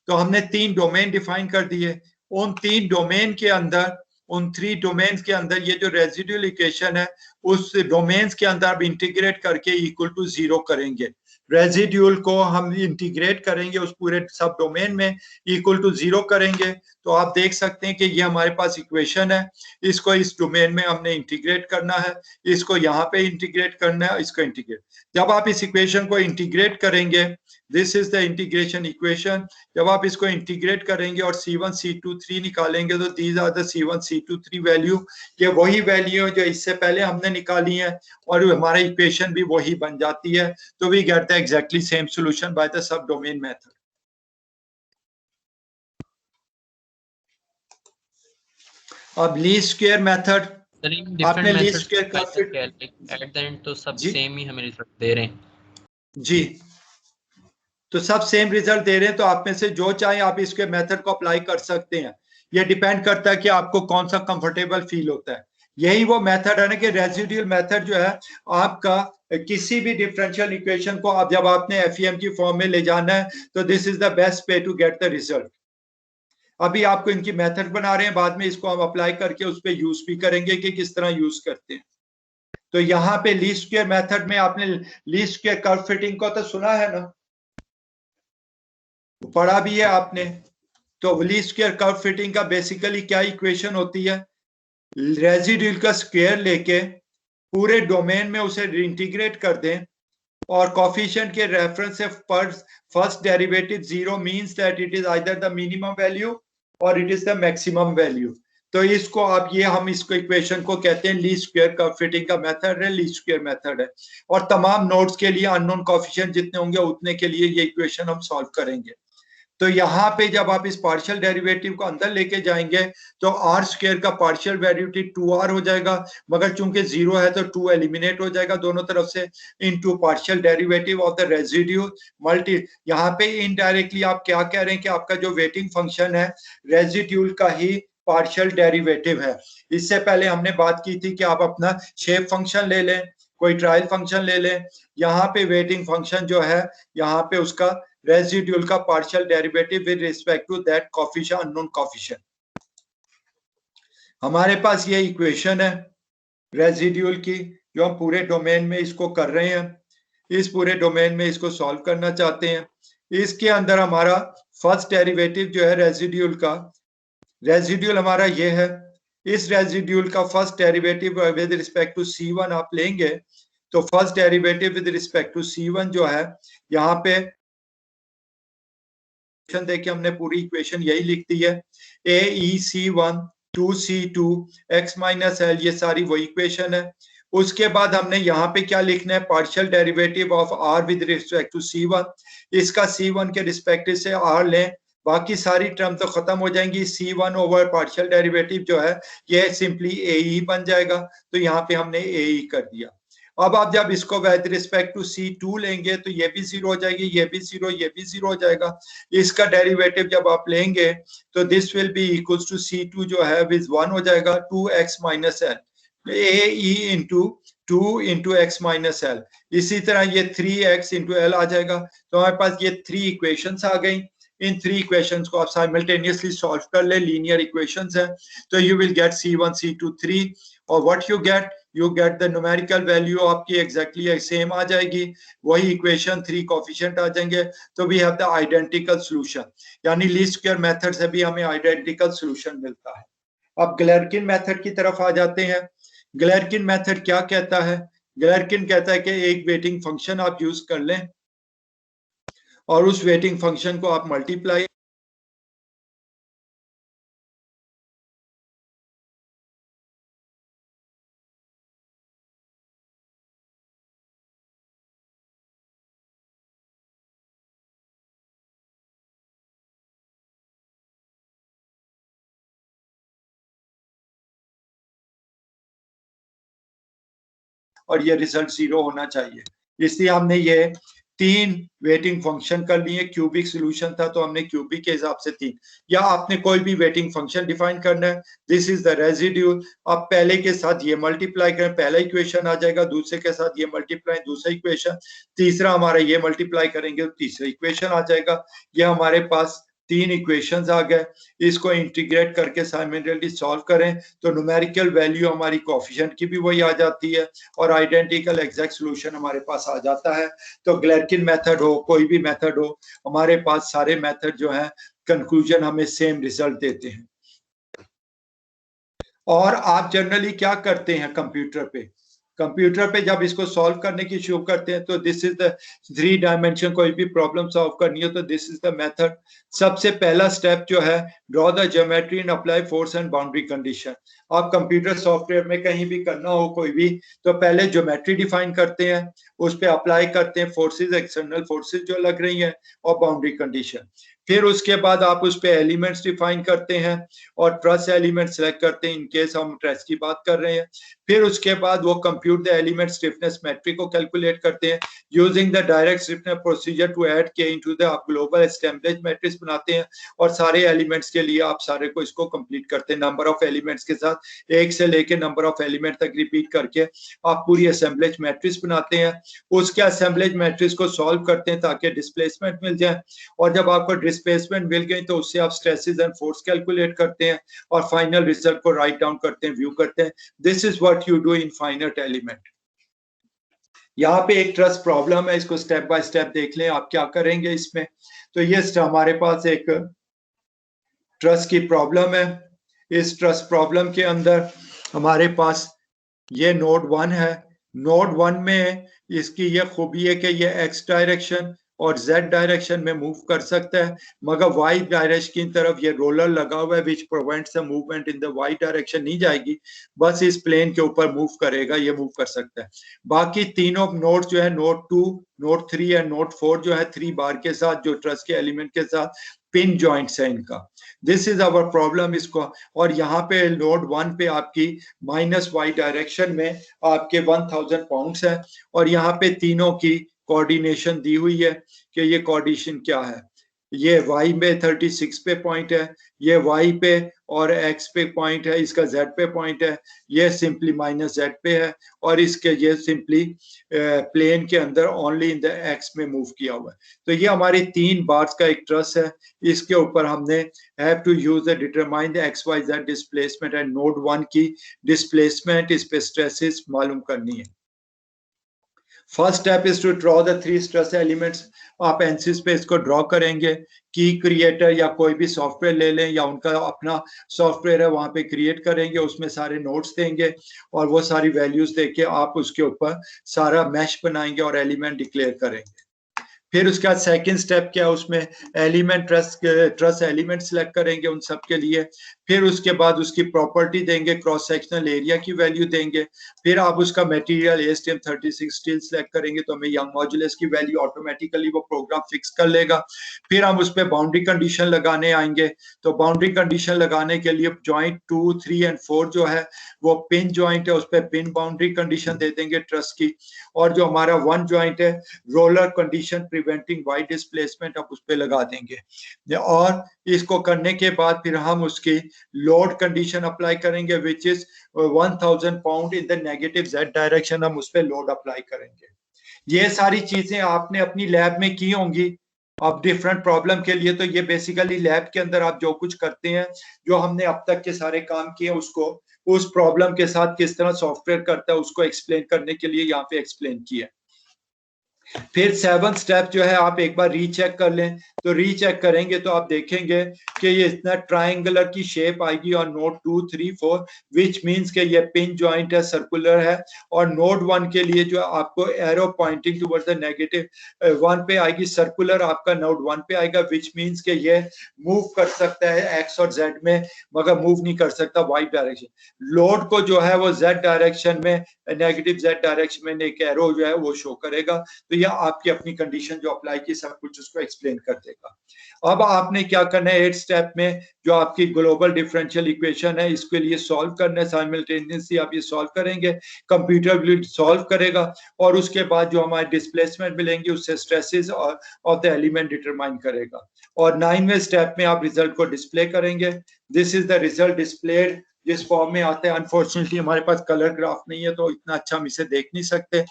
Speaker 1: तो हमने 3 डोमेन डिफाइन कर दिए। उन 3 डोमेन के अंदर, उन 3 डोमेन्स के अंदर ये जो रेसिडुअल इक्वेशन है उस डोमेन्स के अंदर आप इंटीग्रेट करके इक्वल टू 0 करेंगे। रेसिड्यूल को हम इंटीग्रेट करेंगे उस पूरे सब डोमेन में, इक्वल टू 0 करेंगे। तो आप देख सकते हैं कि ये हमारे पास इक्वेशन है, इसको इस डोमेन में हमने इंटीग्रेट करना है, इसको यहाँ पे इंटीग्रेट करना है, इसको इंटीग्रेट। जब आप इस इक्वेशन को इंटीग्रेट करेंगे, this is the integration equation, जब आप इसको इंटीग्रेट करेंगे और C1 C2 3 निकालेंगे तो these are the C1 C2 3 value. ये वही वैल्यू जो इससे पहले हमने निकाली है और हमारा इक्वेशन भी वही बन जाती है। तो we get the exactly same solution by the sub domain method. अब लीस्ट स्क्वायर मेथड, आपने लीस्ट स्क्वायर का
Speaker 3: एट द एंड तो सब सेम ही हमें रिजल्ट दे रहे हैं
Speaker 1: जी। तो सब सेम रिजल्ट दे रहे हैं, तो आप में से जो चाहे आप इसके मेथड को अप्लाई कर सकते हैं। ये डिपेंड करता है कि आपको कौन सा कंफर्टेबल फील होता है। यही वो मेथड है ना कि रेसिडुअल मेथड जो है आपका किसी भी डिफरेंशियल इक्वेशन को आप जब आपने FEM की फॉर्म में ले जाना है तो this is the best way to get the result. अभी आपको इनकी मेथड बना रहे हैं, बाद में इसको हम अप्लाई करके उस पर यूज भी करेंगे कि किस तरह यूज करते हैं। तो यहाँ पे लीस्ट स्क्वायर मेथड में आपने लीस्ट स्क्वायर कर्व फिटिंग को तो सुना है ना, पढ़ा भी है आपने। तो लीस्ट स्क्वायर कर्व फिटिंग का बेसिकली क्या इक्वेशन होती है? रेसिड्यूल का स्क्वायर लेके पूरे डोमेन में उसे इंटीग्रेट कर दें और कोफिशिएंट के रेफरेंस से first derivative 0 means that it is either the minimum value और it is the maximum value. तो इसको आप ये हम इसको इक्वेशन को कहते हैं लीस्ट स्क्वायर कर्व फिटिंग का मेथड है, लीस्ट स्क्वायर मेथड है। और तमाम नोड्स के लिए अननोन कोफिशिएंट जितने होंगे उतने के लिए ये इक्वेशन हम सॉल्व करेंगे। तो यहाँ पे जब आप इस पार्शियल डेरिवेटिव को अंदर लेके जाएंगे तो r स्क्वायर का पार्शियल डेरिवेटिव 2r हो जाएगा, मगर चूंकि 0 है तो 2 एलिमिनेट हो जाएगा दोनों तरफ से, into partial derivative of the residue multi. यहाँ पे इनडायरेक्टली आप क्या कह रहे हैं कि आपका जो वेटिंग फंक्शन है रेसिड्यूल का ही पार्शियल डेरिवेटिव है। इससे पहले हमने बात की थी कि आप अपना शेप फंक्शन ले लें, कोई ट्रायल फंक्शन ले लें, यहाँ पे वेटिंग फंक्शन जो है, यहाँ पे उसका रेजिड्यूल का partial derivative with respect to that coefficient, unknown coefficient. हमारे पास ये इक्वेशन है रेजिड्यूल की, जो हम पूरे डोमेन में इसको कर रहे हैं, इस पूरे डोमेन में इसको सॉल्व करना चाहते हैं। इसके अंदर हमारा फर्स्ट डेरिवेटिव जो है रेजिड्यूल का, रेजिड्यूल हमारा ये है, इस रेजिड्यूल का first derivative with respect to C1 आप लेंगे तो first derivative with respect to C1 जो है, यहाँ पे देखिए हमने पूरी इक्वेशन यही लिख दी है, AEC1 2C2 x minus L, ये सारी वही इक्वेशन है। उसके बाद हमने यहाँ पे क्या लिखना है, partial derivative of r with respect to C1, इसका C1 के रिस्पेक्टिव से r लें, बाकी सारी टर्म तो खत्म हो जाएंगी। C1 ओवर पार्शियल डेरिवेटिव जो है ये सिंपली AE बन जाएगा, तो यहाँ पे हमने AE कर दिया। अब आप जब इसको विद रिस्पेक्ट टू C2 लेंगे तो ये भी जीरो हो जाएगी, ये भी जीरो, ये भी जीरो हो जाएगा। इसका डेरिवेटिव जब आप लेंगे तो this will be equals to C2 जो है विद 1 हो जाएगा, 2x minus l, AE into 2 into x minus l. इसी तरह ये 3x इंटू एल आ जाएगा। तो हमारे पास ये 3 इक्वेशंस आ गई। इन 3 इक्वेशंस को आप साइमल्टेनियसली सॉल्व कर ले, लीनियर इक्वेशंस है, तो you will get C1 C2 3, और what you get the numerical value आपकी एग्जैक्टली सेम आ जाएगी, वही इक्वेशन 3 कोफिशिएंट आ जाएंगे। तो we have the identical solution, यानी लीस्ट स्क्वायर मेथड से भी हमें आइडेंटिकल सॉल्यूशन मिलता है। अब गैलेर्किन मेथड की तरफ आ जाते हैं। गैलेर्किन मेथड क्या कहता है? गैलेर्किन कहता है कि एक वेटिंग फंक्शन आप यूज कर लें और उस वेटिंग फंक्शन को आप मल्टीप्लाई और ये रिजल्ट 0 होना चाहिए। इसलिए हमने ये 3 वेटिंग फंक्शन कर लिए। क्यूबिक सॉल्यूशन था तो हमने क्यूबिक के हिसाब से 3, या आपने कोई भी वेटिंग फंक्शन डिफाइन करना है। This is the residual. आप पहले के साथ ये मल्टीप्लाई करें, पहला इक्वेशन आ जाएगा, दूसरे के साथ ये मल्टीप्लाई, दूसरा इक्वेशन, तीसरा हमारा ये मल्टीप्लाई करेंगे तो तीसरा इक्वेशन आ जाएगा। ये हमारे पास 3 इक्वेशंस आ गए। इसको इंटीग्रेट करके साइमल्टेनियसली सॉल्व करें तो न्यूमेरिकल वैल्यू हमारी कोएफिशिएंट की भी वही आ जाती है और आइडेंटिकल एग्जैक्ट सॉल्यूशन हमारे पास आ जाता है। तो गैलेर्किन मेथड हो, कोई भी मेथड हो, हमारे पास सारे मेथड जो है कंक्लूजन हमें सेम रिजल्ट देते हैं। और आप जनरली क्या करते हैं कंप्यूटर पे जब इसको सॉल्व करने की शुरू करते हैं तो दिस इज द 3 डायमेंशन, कोई भी प्रॉब्लम सॉल्व करनी हो तो दिस इज द मेथड। सबसे पहला स्टेप जो है, draw the geometry and apply force and boundary condition. आप कंप्यूटर सॉफ्टवेयर में कहीं भी करना हो कोई भी, तो पहले ज्योमेट्री डिफाइन करते हैं, उस पर अप्लाई करते हैं फोर्सेज, एक्सटर्नल फोर्सेज जो लग रही हैं, और बाउंड्री कंडीशन। फिर उसके बाद आप उस पे एलिमेंट्स डिफाइन करते हैं और ट्रस एलिमेंट सेलेक्ट करते हैं, इनकेस हम ट्रस की बात कर रहे हैं। फिर उसके बाद वो compute the element stiffness matrix को कैलकुलेट करते हैं using the direct stiffness procedure to add K into the global assemblage matrix बनाते हैं, और सारे एलिमेंट्स के लिए आप सारे को इसको कंप्लीट करते हैं। नंबर ऑफ एलिमेंट्स के साथ 1 से लेके नंबर ऑफ एलिमेंट तक रिपीट करके आप पूरी असेंबलेज मैट्रिक्स बनाते हैं। उसके असेंबलेज मैट्रिक्स को सॉल्व करते हैं ताकि डिस्प्लेसमेंट मिल जाए, और जब आपको डिस्प्लेसमेंट मिल गई तो उससे आप स्ट्रेसेस एंड फोर्स कैलकुलेट करते हैं और फाइनल रिजल्ट को राइट डाउन करते हैं, व्यू करते हैं। This is what you do in finite element. यहाँ पे एक ट्रस प्रॉब्लम है, इसको स्टेप बाय स्टेप देख लें आप क्या करेंगे इसमें। तो ये हमारे पास एक ट्रस की प्रॉब्लम है। इस ट्रस प्रॉब्लम के अंदर हमारे पास ये नोड 1 है। नोड 1 में इसकी ये खूबी है कि ये एक्स डायरेक्शन और जेड डायरेक्शन में मूव कर सकता है, मगर वाई डायरेक्शन की तरफ ये रोलर लगा हुआ है which prevents the movement in the Y direction, नहीं जाएगी, बस इस प्लेन के ऊपर मूव करेगा, ये मूव कर सकता है। बाकी तीनों नोड जो है, नोड 2, नोड 3 एंड नोड 4 जो है 3 बार के साथ, जो ट्रस के एलिमेंट के साथ पिन जॉइंट्स है इनका। दिस इज आवर प्रॉब्लम इसको। और यहाँ पे नोड 1 पे आपकी माइनस वाई डायरेक्शन में आपके 1000 पाउंड्स है, और यहाँ पे तीनों की कोऑर्डिनेशन दी हुई है कि ये कोऑर्डिनेशन क्या है। ये y में 36 पे पॉइंट है, ये y पे और x पे पॉइंट है, इसका z पे पॉइंट है, ये सिंपली माइनस z पे है, और इसके ये सिंपली प्लेन के अंदर ओनली इन द x में मूव किया हुआ है। तो ये हमारी 3 बार्स का एक ट्रस है। इसके ऊपर हमने have to use the determine the xyz displacement and node 1 की डिस्प्लेसमेंट, इस पे स्ट्रेसेस मालूम करनी है। First step is to draw the 3 stress elements. आप एनसिस पे इसको ड्रॉ करेंगे। की क्रिएटर या कोई भी सॉफ्टवेयर ले लें या उनका अपना सॉफ्टवेयर है, वहां पे क्रिएट करेंगे, उसमें सारे नोट्स देंगे और वो सारी वैल्यूज देके आप उसके ऊपर सारा मैश बनाएंगे और एलिमेंट डिक्लेयर करेंगे। फिर उसका सेकंड स्टेप क्या है, उसमें एलिमेंट ट्रस एलिमेंट सेलेक्ट करेंगे उन सब के लिए। फिर उसके बाद उसकी प्रॉपर्टी देंगे, क्रॉस सेक्शनल एरिया की वैल्यू देंगे। फिर आप उसका मटेरियल ASTM36 स्टील सेलेक्ट करेंगे तो हमें यंग मॉड्यूलस की वैल्यू ऑटोमेटिकली वो प्रोग्राम फिक्स कर लेगा। फिर हम उस पर बाउंड्री कंडीशन लगाने आएंगे। तो बाउंड्री कंडीशन लगाने के लिए जॉइंट 2, 3 एंड 4 जो है वो पिन जॉइंट है, उस पर पिन बाउंड्री कंडीशन दे देंगे ट्रस की। और जो हमारा 1 जॉइंट है, roller condition preventing wide displacement, आप उस पर लगा देंगे। और इसको करने के बाद फिर हम उसकी लोड कंडीशन अप्लाई करेंगे, which is 1000 pound in the negative z direction, हम उस पर लोड अप्लाई करेंगे। ये सारी चीजें आपने अपनी लैब में की होंगी अब डिफरेंट प्रॉब्लम के लिए। तो ये बेसिकली लैब के अंदर आप जो कुछ करते हैं, जो हमने अब तक के सारे काम किए, उसको उस प्रॉब्लम के साथ किस तरह सॉफ्टवेयर करता है उसको एक्सप्लेन करने के लिए यहाँ पे एक्सप्लेन किया। फिर 7th स्टेप जो है, आप एक बार रीचेक कर लें। तो रीचेक करेंगे तो आप देखेंगे कि ये इतना ट्रायंगुलर की शेप आएगी और नोड 2, 3, 4 विच मींस कि ये पिन जॉइंट है, सर्कुलर है। और नोड 1 के लिए जो आपको arrow pointing towards the negative 1 पे आएगी, सर्कुलर आपका नोड 1 पे आएगा, विच मींस कि ये मूव कर सकता है x और z में, मगर मूव नहीं कर सकता y डायरेक्शन। लोड को जो है वो z डायरेक्शन में, नेगेटिव z डायरेक्शन में एक एरो जो है वो शो करेगा। तो यह आपकी अपनी कंडीशन जो अप्लाई की सब कुछ उसको एक्सप्लेन कर देगा। अब आपने क्या करना है, 8 स्टेप में जो आपकी ग्लोबल डिफरेंशियल इक्वेशन है, इसके लिए सॉल्व करना है। साइमल्टेनियसली आप ये सॉल्व करेंगे, कंप्यूटर भी सॉल्व करेगा और उसके बाद जो हमारे डिस्प्लेसमेंट मिलेंगे उससे stresses of the element determine करेगा। और 9वें स्टेप में आप रिजल्ट को डिस्प्ले करेंगे। This is the result displayed, जिस फॉर्म में आते हैं। अनफॉर्चुनेटली हमारे पास कलर ग्राफ नहीं है तो इतना अच्छा हम इसे देख नहीं सकते।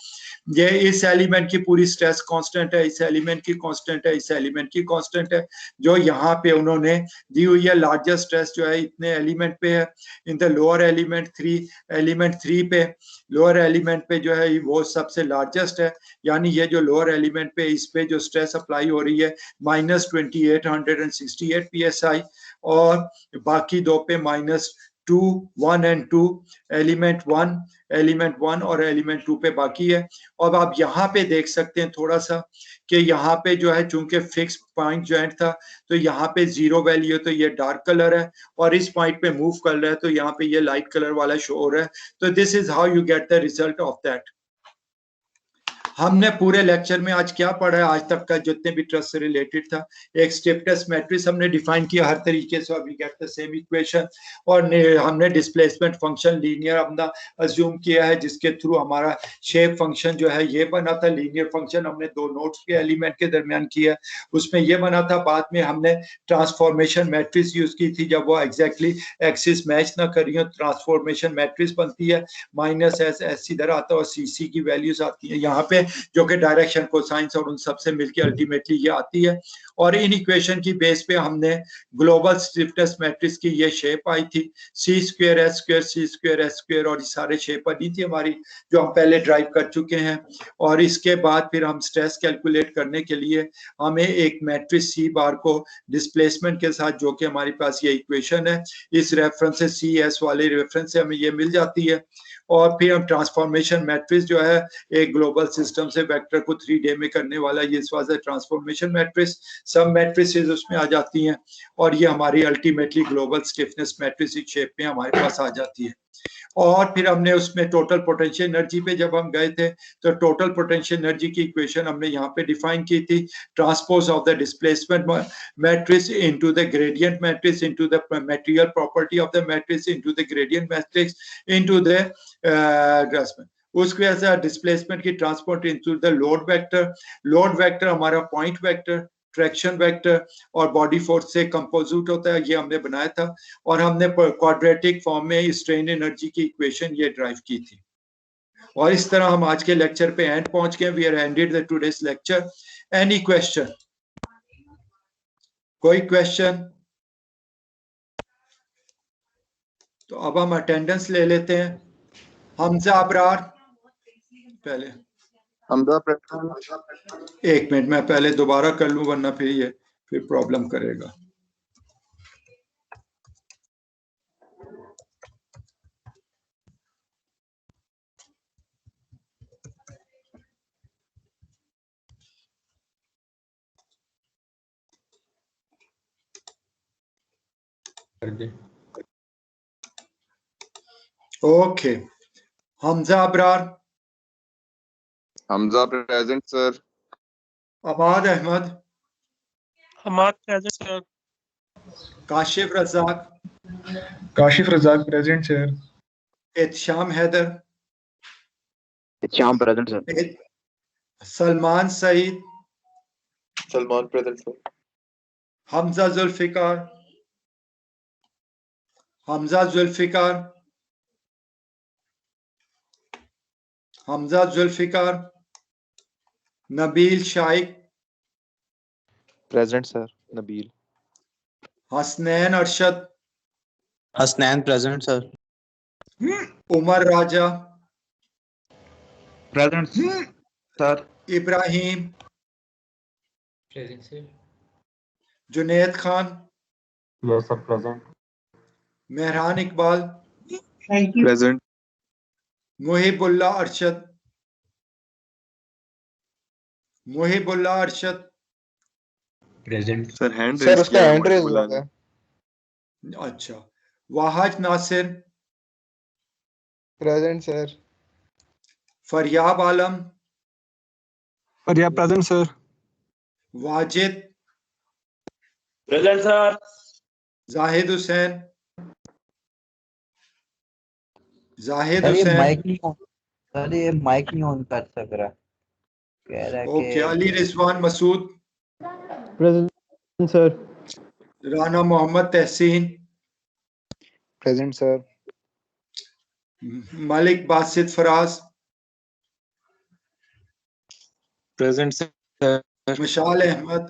Speaker 1: ये इस एलिमेंट की पूरी स्ट्रेस कांस्टेंट है, इस एलिमेंट की कांस्टेंट है, इस एलिमेंट की कांस्टेंट है, जो यहाँ पे उन्होंने दी हुई है। लार्जेस्ट स्ट्रेस जो है इतने एलिमेंट पे है, इन द लोअर एलिमेंट 3 पे, लोअर एलिमेंट पे जो है वो सबसे लार्जेस्ट है। यानी ये जो लोअर एलिमेंट पे, इस पे जो स्ट्रेस अप्लाई हो रही है -2868 PSI, और बाकी दो पे -2, 1 एंड 2, एलिमेंट 1 और एलिमेंट 2 पे बाकी है। अब आप यहाँ पे देख सकते हैं थोड़ा सा कि यहाँ पे जो है चूंकि फिक्स पॉइंट जॉइंट था तो यहाँ पे 0 वैल्यू है, तो ये डार्क कलर है, और इस पॉइंट पे मूव कर रहा है तो यहाँ पे ये लाइट कलर वाला शो हो रहा है। तो this is how you get the result of that. हमने पूरे लेक्चर में आज क्या पढ़ा है, आज तक का जितने भी ट्रस्ट से रिलेटेड था, एक स्टिफनेस मैट्रिक्स हमने डिफाइन किया हर तरीके से, we get the same equation. और हमने डिस्प्लेसमेंट फंक्शन लीनियर हमने अज्यूम किया है, जिसके थ्रू हमारा शेप फंक्शन जो है ये बना था। लीनियर फंक्शन हमने 2 नोड्स के एलिमेंट के दरमियान किया, उसमें ये बना था। बाद में हमने ट्रांसफॉर्मेशन मैट्रिक्स यूज की थी, जब वो एग्जैक्टली एक्सिस मैच ना करी हो, ट्रांसफॉर्मेशन मैट्रिक्स बनती है, -s इधर आता है और cc की वैल्यूज आती है यहाँ पे, जो कि डायरेक्शन कोसाइंस और उन सब से मिलकर अल्टीमेटली ये आती है। और इन इक्वेशन की बेस पे हमने ग्लोबल स्टिफनेस मैट्रिक्स की ये शेप आई थी, C²S²C²S², और ये सारे शेप बनी थी हमारी, जो हम पहले ड्राइव कर चुके हैं। और इसके बाद फिर हम स्ट्रेस कैलकुलेट करने के लिए हमें एक मैट्रिक्स C बार को डिस्प्लेसमेंट के साथ, जो कि हमारे पास ये इक्वेशन है, इस रेफरेंस से CS वाले रेफरेंस से हमें ये मिल जाती है। और फिर हम ट्रांसफॉर्मेशन मैट्रिक्स जो है एक ग्लोबल सिस्टम से वेक्टर को 3D में करने वाला, ये इस वास्ते ट्रांसफॉर्मेशन मैट्रिक्स, सब मैट्रिसेस उसमें आ जाती हैं, और ये हमारी अल्टीमेटली ग्लोबल स्टिफनेस मैट्रिक्स इस शेप में हमारे पास आ जाती है। और फिर हमने उसमें टोटल पोटेंशियल एनर्जी पे जब हम गए थे, तो टोटल पोटेंशियल एनर्जी की इक्वेशन हमने यहाँ पे डिफाइन की थी, transpose of the displacement matrix into the gradient matrix into the material property of the matrix into the gradient matrix into the उसके वजह से डिस्प्लेसमेंट की transport into the load vector. Load vector हमारा point vector, traction vector और body force से composite होता है, ये हमने बनाया था और हमने क्वाड्रेटिक फॉर्म में स्ट्रेन एनर्जी की इक्वेशन ये ड्राइव की थी। और इस तरह हम आज के लेक्चर पे एंड पहुंच गए। We are ended the today's लेक्चर। Any question? कोई क्वेश्चन? तो अब हम अटेंडेंस ले लेते हैं। हमजा अबरार पहले, एक मिनट मैं पहले दोबारा कर लूं वरना फिर ये प्रॉब्लम करेगा। Okay, Hamza Abrar,
Speaker 4: Hamza present sir.
Speaker 1: Amad Ahmed,
Speaker 5: Hamad present sir.
Speaker 1: Kashif Razzaq,
Speaker 6: Kashif Razzaq present sir.
Speaker 1: Ehtesham Haider,
Speaker 7: Shyam present sir.
Speaker 1: Salman Saeed,
Speaker 4: Salman present sir.
Speaker 1: Hamza Zulfiqar, Hamza Zulfiqar, Hamza Zulfiqar, Nabeel Shaikh,
Speaker 4: present sir. Nabeel.
Speaker 1: Hasnain Arshad,
Speaker 2: Hasnain present sir.
Speaker 1: Umar Raja,
Speaker 6: present sir.
Speaker 1: Ibrahim,
Speaker 3: present sir.
Speaker 1: Junaid Khan,
Speaker 6: yes sir present.
Speaker 1: Mehran Iqbal,
Speaker 4: present.
Speaker 1: Muhibullah Arshad, Muhibullah Arshad,
Speaker 2: present
Speaker 4: sir hand
Speaker 7: sir उसका हैंड रेज
Speaker 4: बुला
Speaker 7: हुआ है।
Speaker 1: अच्छा, Wahaj Nasir,
Speaker 7: present sir.
Speaker 1: Faryab Alam,
Speaker 6: Faria present sir.
Speaker 1: Wajid,
Speaker 5: present sir.
Speaker 1: Zahid Hussain, Zahid
Speaker 8: sir ये
Speaker 1: Hussain,
Speaker 8: mic नहीं on, sir ये mic नहीं on कर सक रहा, कह रहा है
Speaker 1: okay, Ali Rizwan Masood,
Speaker 7: present sir.
Speaker 1: Rana Mohammad Tehseen,
Speaker 7: present sir.
Speaker 1: Malik Basit Faraz,
Speaker 4: present sir.
Speaker 1: Mashal Ahmed,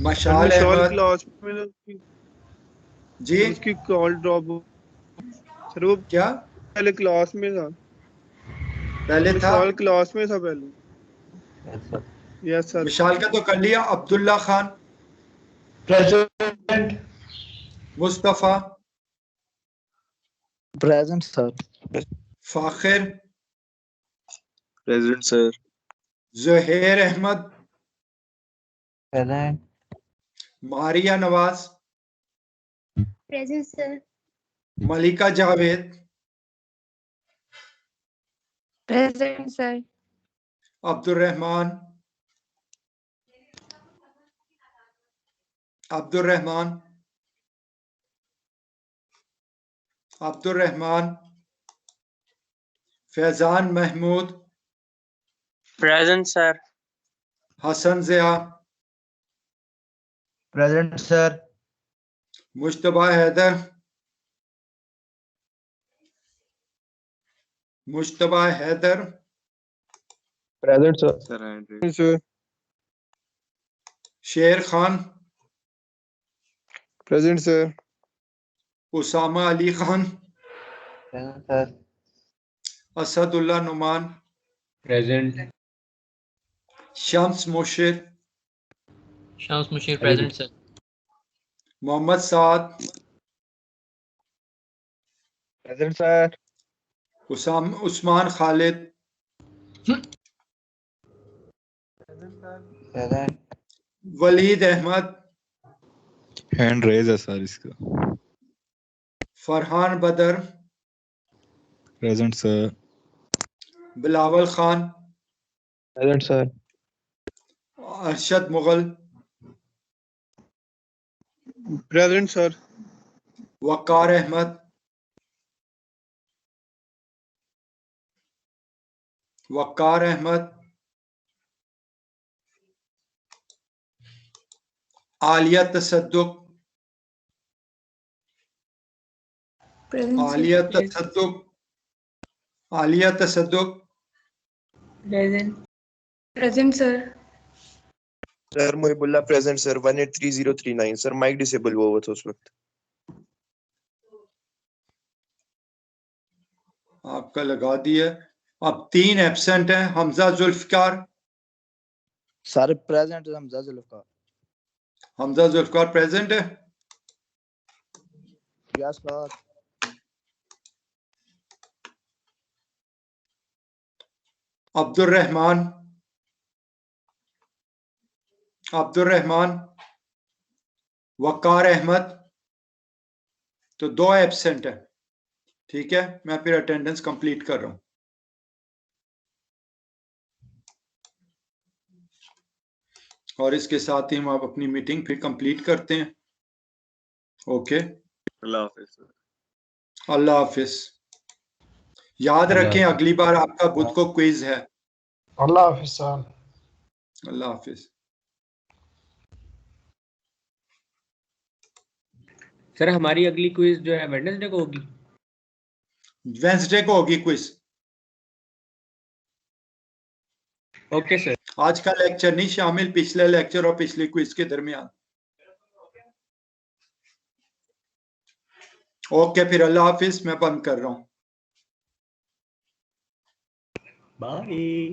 Speaker 1: मशाल
Speaker 5: विशाल
Speaker 1: अहमद,
Speaker 5: क्लास में
Speaker 1: जी
Speaker 5: उसकी कॉल ड्रॉप। सर वो
Speaker 1: क्या
Speaker 5: पहले क्लास में था।
Speaker 1: पहले था?
Speaker 5: विशाल क्लास में था पहले।
Speaker 8: Yes, sir.
Speaker 5: Yes sir.
Speaker 1: Vishal का तो कर लिया। Abdullah Khan,
Speaker 2: present.
Speaker 1: Mustafa,
Speaker 7: present sir.
Speaker 1: Fakhir,
Speaker 4: present sir.
Speaker 1: Zuhair Ahmed,
Speaker 8: Present.
Speaker 1: Maria Nawaz,
Speaker 9: present sir.
Speaker 1: Malika Javed,
Speaker 9: present sir.
Speaker 1: Abdul Rehman, Abdul Rehman, Abdul Rehman, Faizan Mahmood,
Speaker 5: present sir.
Speaker 1: Hasan Zia,
Speaker 8: Present, sir.
Speaker 1: Mujtaba Haider, Mujtaba Haider,
Speaker 7: present sir.
Speaker 4: Sir hand
Speaker 7: sir.
Speaker 1: Sher Khan,
Speaker 7: present sir.
Speaker 1: Usama Ali Khan,
Speaker 8: Present, sir.
Speaker 1: Asadullah Noman,
Speaker 2: present.
Speaker 1: Shams Mushir,
Speaker 3: Shams Musheer present sir.
Speaker 1: Mohammad Saad,
Speaker 7: present sir.
Speaker 1: Usman Khalid,
Speaker 8: Present.
Speaker 1: Waleed Ahmed,
Speaker 4: hand raise है sir इसका।
Speaker 1: Farhan Badar,
Speaker 4: present sir.
Speaker 1: Bilawal Khan,
Speaker 7: present sir.
Speaker 1: Arshad Mughal,
Speaker 5: present sir.
Speaker 1: Waqar Ahmed, Waqar Ahmed, Aliya Tasadduq, Aliya Tasadduq, Aliya Tasadduq,
Speaker 9: Present, sir.
Speaker 7: Sir Mohibullah present sir 183039 sir mic disable हुआ हुआ था उस वक्त।
Speaker 1: आपका लगा दिया। अब 3 एब्सेंट हैं। Hamza Zulfiqar,
Speaker 7: sir present Hamza Zulfiqar.
Speaker 1: Hamza Zulfiqar present है।
Speaker 7: Yes sir.
Speaker 1: अब्दुल रहमान, अब्दुल रहमान, वकार अहमद, तो 2 एब्सेंट है। ठीक है, मैं फिर अटेंडेंस कंप्लीट कर रहा हूं। और इसके साथ ही हम आप अपनी मीटिंग फिर कंप्लीट करते हैं। ओके,
Speaker 5: अल्लाह हाफिज।
Speaker 1: अल्लाह हाफिज। याद
Speaker 2: अल्लाह
Speaker 1: रखें,
Speaker 2: हाफिज।
Speaker 1: अगली बार आपका बुध को क्विज है।
Speaker 6: अल्लाह हाफिज सर।
Speaker 1: अल्लाह हाफिज।
Speaker 2: सर हमारी अगली क्विज जो है वेडनेसडे को होगी।
Speaker 1: वेंसडे को होगी क्विज।
Speaker 2: Okay sir.
Speaker 1: आज का लेक्चर नहीं शामिल, पिछले लेक्चर और पिछली क्विज के दरमियान। ओके, फिर अल्लाह हाफिज। मैं बंद कर रहा हूं।
Speaker 2: बाय।